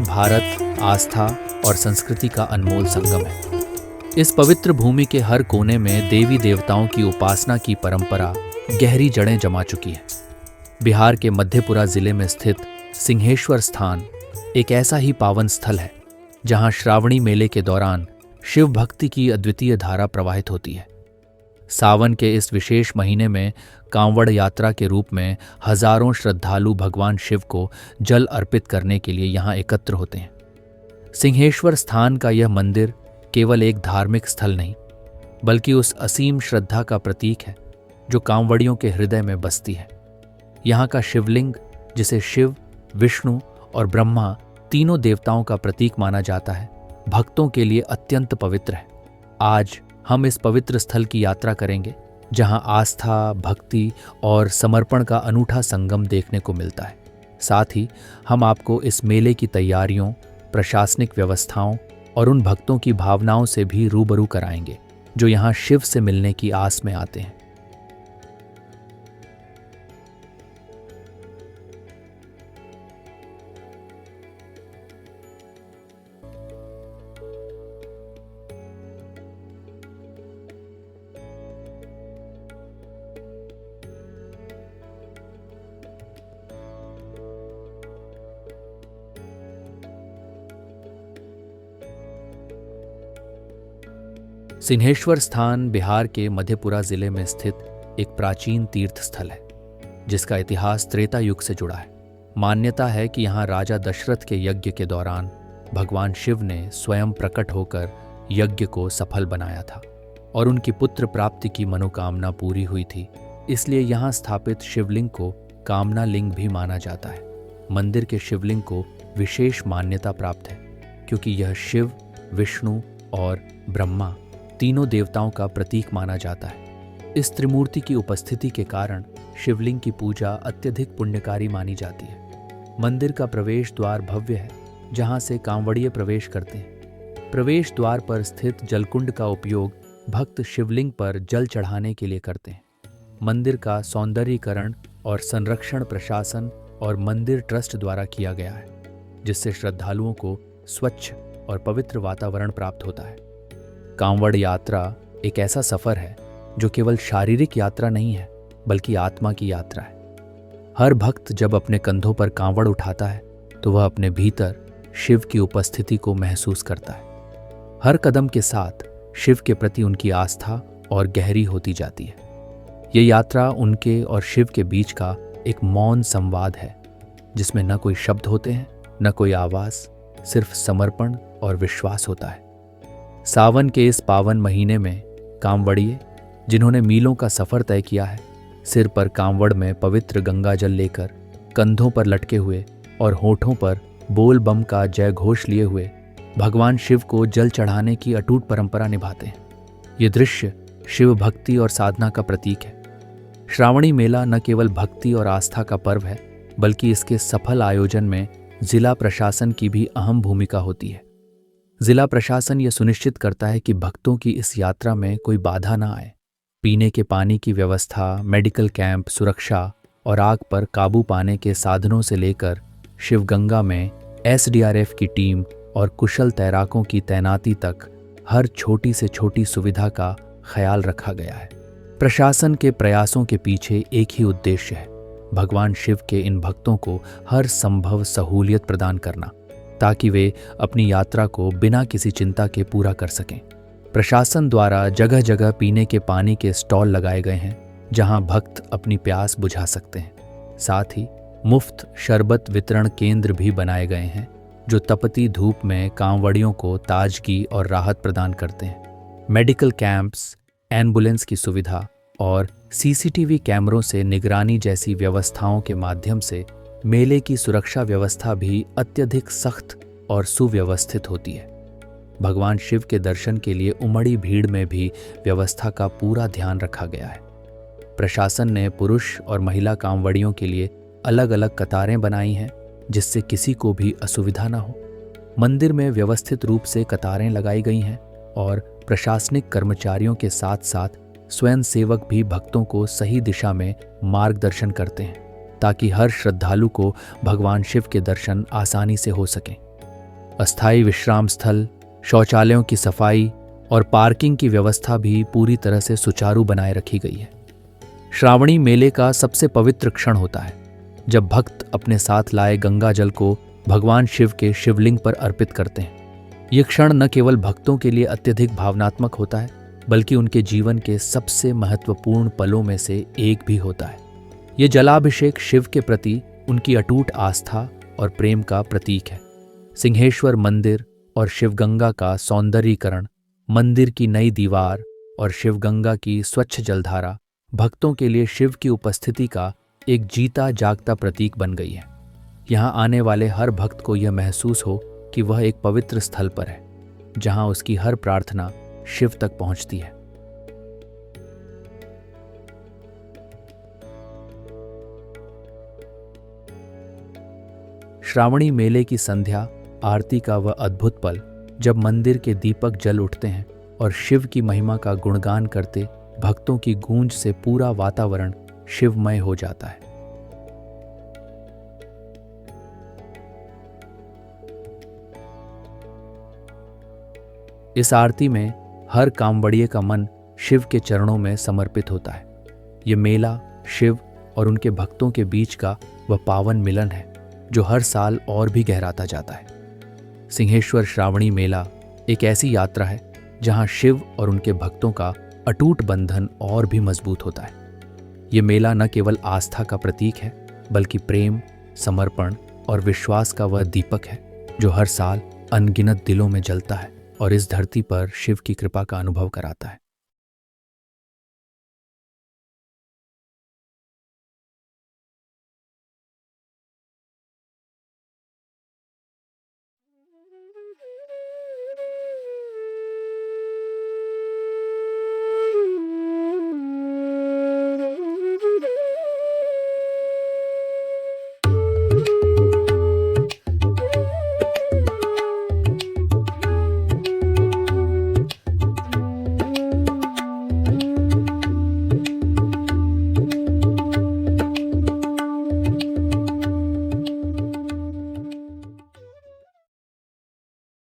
भारत आस्था और संस्कृति का अनमोल संगम है। इस पवित्र भूमि के हर कोने में देवी देवताओं की उपासना की परंपरा गहरी जड़ें जमा चुकी है। बिहार के मधेपुरा जिले में स्थित सिंहेश्वर स्थान एक ऐसा ही पावन स्थल है जहां श्रावणी मेले के दौरान शिव भक्ति की अद्वितीय धारा प्रवाहित होती है। सावन के इस विशेष महीने में कांवड़ यात्रा के रूप में हजारों श्रद्धालु भगवान शिव को जल अर्पित करने के लिए यहाँ एकत्र होते हैं। सिंहेश्वर स्थान का यह मंदिर केवल एक धार्मिक स्थल नहीं, बल्कि उस असीम श्रद्धा का प्रतीक है जो कांवड़ियों के हृदय में बसती है। यहाँ का शिवलिंग, जिसे शिव, विष्णु और ब्रह्मा तीनों देवताओं का प्रतीक माना जाता है, भक्तों के लिए अत्यंत पवित्र है। आज हम इस पवित्र स्थल की यात्रा करेंगे जहां आस्था, भक्ति और समर्पण का अनूठा संगम देखने को मिलता है। साथ ही हम आपको इस मेले की तैयारियों, प्रशासनिक व्यवस्थाओं और उन भक्तों की भावनाओं से भी रूबरू कराएंगे जो यहां शिव से मिलने की आस में आते हैं। सिंहेश्वर स्थान बिहार के मधेपुरा जिले में स्थित एक प्राचीन तीर्थ स्थल है जिसका इतिहास त्रेता युग से जुड़ा है। मान्यता है कि यहाँ राजा दशरथ के यज्ञ के दौरान भगवान शिव ने स्वयं प्रकट होकर यज्ञ को सफल बनाया था और उनकी पुत्र प्राप्ति की मनोकामना पूरी हुई थी। इसलिए यहाँ स्थापित शिवलिंग को कामना लिंग भी माना जाता है। मंदिर के शिवलिंग को विशेष मान्यता प्राप्त है क्योंकि यह शिव, विष्णु और ब्रह्मा तीनों देवताओं का प्रतीक माना जाता है। इस त्रिमूर्ति की उपस्थिति के कारण शिवलिंग की पूजा अत्यधिक पुण्यकारी मानी जाती है। मंदिर का प्रवेश द्वार भव्य है जहां से कांवड़िये प्रवेश करते हैं। प्रवेश द्वार पर स्थित जलकुंड का उपयोग भक्त शिवलिंग पर जल चढ़ाने के लिए करते हैं। मंदिर का सौंदर्यीकरण और संरक्षण प्रशासन और मंदिर ट्रस्ट द्वारा किया गया है, जिससे श्रद्धालुओं को स्वच्छ और पवित्र वातावरण प्राप्त होता है। कांवड़ यात्रा एक ऐसा सफर है जो केवल शारीरिक यात्रा नहीं है, बल्कि आत्मा की यात्रा है। हर भक्त जब अपने कंधों पर कांवड़ उठाता है तो वह अपने भीतर शिव की उपस्थिति को महसूस करता है। हर कदम के साथ शिव के प्रति उनकी आस्था और गहरी होती जाती है। ये यात्रा उनके और शिव के बीच का एक मौन संवाद है जिसमें न कोई शब्द होते हैं, न कोई आवाज, सिर्फ समर्पण और विश्वास होता है। सावन के इस पावन महीने में कांवड़िये, जिन्होंने मीलों का सफर तय किया है, सिर पर कांवड़ में पवित्र गंगा जल लेकर, कंधों पर लटके हुए और होठों पर बोल बम का जय घोष लिए हुए भगवान शिव को जल चढ़ाने की अटूट परंपरा निभाते हैं। ये दृश्य शिव भक्ति और साधना का प्रतीक है। श्रावणी मेला न केवल भक्ति और आस्था का पर्व है, बल्कि इसके सफल आयोजन में जिला प्रशासन की भी अहम भूमिका होती है। जिला प्रशासन यह सुनिश्चित करता है कि भक्तों की इस यात्रा में कोई बाधा ना आए। पीने के पानी की व्यवस्था, मेडिकल कैंप, सुरक्षा और आग पर काबू पाने के साधनों से लेकर शिवगंगा में एसडीआरएफ की टीम और कुशल तैराकों की तैनाती तक हर छोटी से छोटी सुविधा का ख्याल रखा गया है। प्रशासन के प्रयासों के पीछे एक ही उद्देश्य है, भगवान शिव के इन भक्तों को हर संभव सहूलियत प्रदान करना, ताकि वे अपनी यात्रा को बिना किसी चिंता के पूरा कर सकें। प्रशासन द्वारा जगह जगह पीने के पानी के स्टॉल लगाए गए हैं जहां भक्त अपनी प्यास बुझा सकते हैं। साथ ही मुफ्त शरबत वितरण केंद्र भी बनाए गए हैं जो तपती धूप में कांवड़ियों को ताजगी और राहत प्रदान करते हैं। मेडिकल कैंप्स, एम्बुलेंस की सुविधा और सीसीटीवी कैमरों से निगरानी जैसी व्यवस्थाओं के माध्यम से मेले की सुरक्षा व्यवस्था भी अत्यधिक सख्त और सुव्यवस्थित होती है। भगवान शिव के दर्शन के लिए उमड़ी भीड़ में भी व्यवस्था का पूरा ध्यान रखा गया है। प्रशासन ने पुरुष और महिला कांवड़ियों के लिए अलग अलग कतारें बनाई हैं जिससे किसी को भी असुविधा न हो। मंदिर में व्यवस्थित रूप से कतारें लगाई गई हैं और प्रशासनिक कर्मचारियों के साथ साथ स्वयं सेवक भी भक्तों को सही दिशा में मार्गदर्शन करते हैं ताकि हर श्रद्धालु को भगवान शिव के दर्शन आसानी से हो सकें। अस्थायी विश्राम स्थल, शौचालयों की सफाई और पार्किंग की व्यवस्था भी पूरी तरह से सुचारू बनाए रखी गई है। श्रावणी मेले का सबसे पवित्र क्षण होता है जब भक्त अपने साथ लाए गंगा जल को भगवान शिव के शिवलिंग पर अर्पित करते हैं। ये क्षण न केवल भक्तों के लिए अत्यधिक भावनात्मक होता है, बल्कि उनके जीवन के सबसे महत्वपूर्ण पलों में से एक भी होता है। ये जलाभिषेक शिव के प्रति उनकी अटूट आस्था और प्रेम का प्रतीक है। सिंहेश्वर मंदिर और शिवगंगा का सौंदर्यीकरण, मंदिर की नई दीवार और शिवगंगा की स्वच्छ जलधारा भक्तों के लिए शिव की उपस्थिति का एक जीता जागता प्रतीक बन गई है। यहाँ आने वाले हर भक्त को यह महसूस हो कि वह एक पवित्र स्थल पर है, जहाँ उसकी हर प्रार्थना शिव तक पहुँचती है। श्रावणी मेले की संध्या आरती का वह अद्भुत पल जब मंदिर के दीपक जल उठते हैं और शिव की महिमा का गुणगान करते भक्तों की गूंज से पूरा वातावरण शिवमय हो जाता है। इस आरती में हर कांवड़िये का मन शिव के चरणों में समर्पित होता है। ये मेला शिव और उनके भक्तों के बीच का वह पावन मिलन है जो हर साल और भी गहराता जाता है। सिंहेश्वर श्रावणी मेला एक ऐसी यात्रा है जहां शिव और उनके भक्तों का अटूट बंधन और भी मजबूत होता है। ये मेला न केवल आस्था का प्रतीक है, बल्कि प्रेम, समर्पण और विश्वास का वह दीपक है जो हर साल अनगिनत दिलों में जलता है और इस धरती पर शिव की कृपा का अनुभव कराता है।